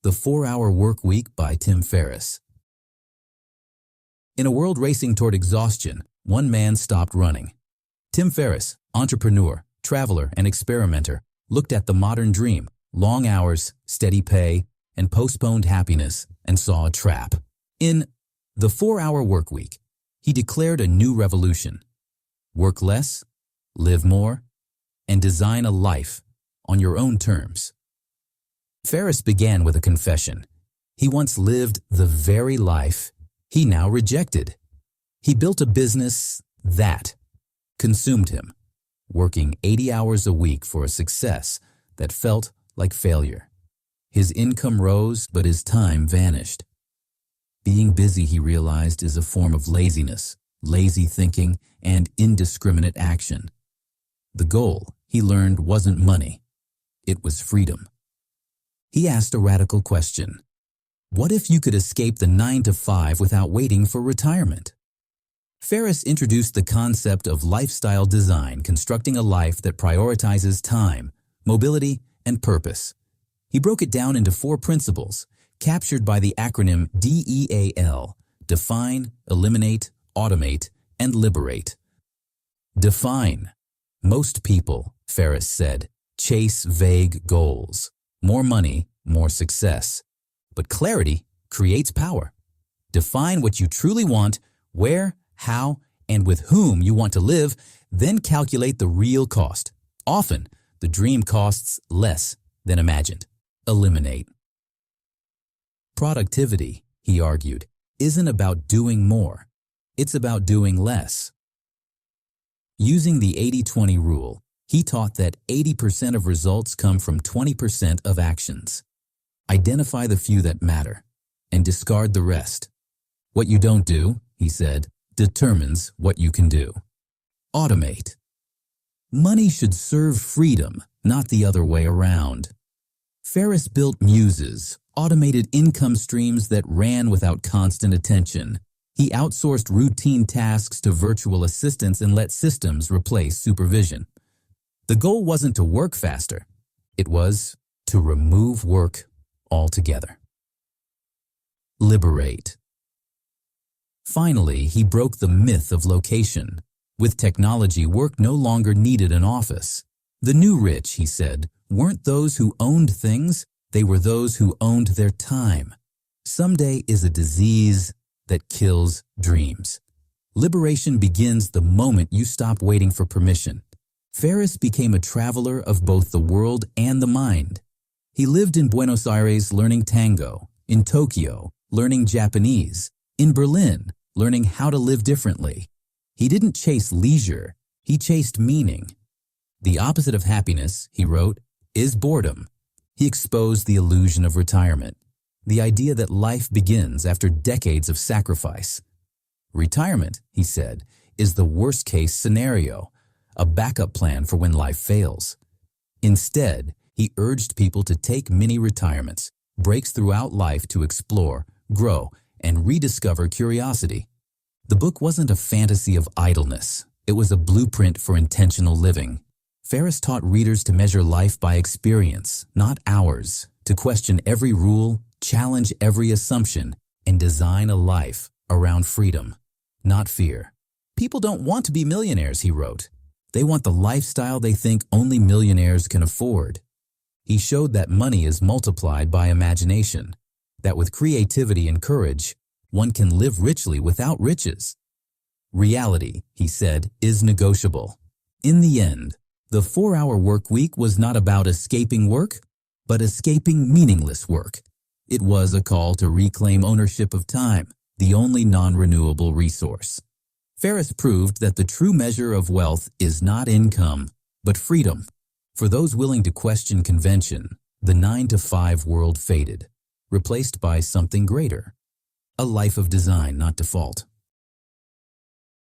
The 4-Hour Workweek by Tim Ferriss. In a world racing toward exhaustion, one man stopped running. Tim Ferriss, entrepreneur, traveler, and experimenter, looked at the modern dream, long hours, steady pay, and postponed happiness, and saw a trap. In The 4-Hour Workweek, he declared a new revolution. Work less, live more, and design a life on your own terms. Ferriss began with a confession. He once lived the very life he now rejected. He built a business that consumed him, working 80 hours a week for a success that felt like failure. His income rose, but his time vanished. Being busy, he realized, is a form of laziness, lazy thinking, and indiscriminate action. The goal, he learned, wasn't money. It was freedom. He asked a radical question. What if you could escape the 9-to-5 without waiting for retirement? Ferriss introduced the concept of lifestyle design, constructing a life that prioritizes time, mobility, and purpose. He broke it down into 4 principles, captured by the acronym DEAL: define, eliminate, automate, and liberate. Define. Most people, Ferriss said, chase vague goals. More money, more success. But clarity creates power. Define what you truly want, where, how, and with whom you want to live, then calculate the real cost. Often, the dream costs less than imagined. Eliminate. Productivity, he argued, isn't about doing more. It's about doing less. Using the 80-20 rule, he taught that 80% of results come from 20% of actions. Identify the few that matter and discard the rest. What you don't do, he said, determines what you can do. Automate. Money should serve freedom, not the other way around. Ferriss built muses, automated income streams that ran without constant attention. He outsourced routine tasks to virtual assistants and let systems replace supervision. The goal wasn't to work faster. It was to remove work altogether. Liberate. Finally, he broke the myth of location. With technology, work no longer needed an office. The new rich, he said, weren't those who owned things, they were those who owned their time. Someday is a disease that kills dreams. Liberation begins the moment you stop waiting for permission. Ferriss became a traveler of both the world and the mind. He lived in Buenos Aires learning tango, in Tokyo learning Japanese, in Berlin learning how to live differently. He didn't chase leisure, he chased meaning. The opposite of happiness, he wrote, is boredom. He exposed the illusion of retirement, the idea that life begins after decades of sacrifice. Retirement, he said, is the worst-case scenario, a backup plan for when life fails. Instead, he urged people to take mini-retirements, breaks throughout life to explore, grow, and rediscover curiosity. The book wasn't a fantasy of idleness. It was a blueprint for intentional living. Ferriss taught readers to measure life by experience, not hours, to question every rule, challenge every assumption, and design a life around freedom, not fear. People don't want to be millionaires, he wrote. They want the lifestyle they think only millionaires can afford. He showed that money is multiplied by imagination, that with creativity and courage, one can live richly without riches. Reality, he said, is negotiable. In the end, the 4-Hour Workweek was not about escaping work, but escaping meaningless work. It was a call to reclaim ownership of time, the only non-renewable resource. Ferriss proved that the true measure of wealth is not income, but freedom. For those willing to question convention, the 9-to-5 world faded, replaced by something greater. A life of design, not default.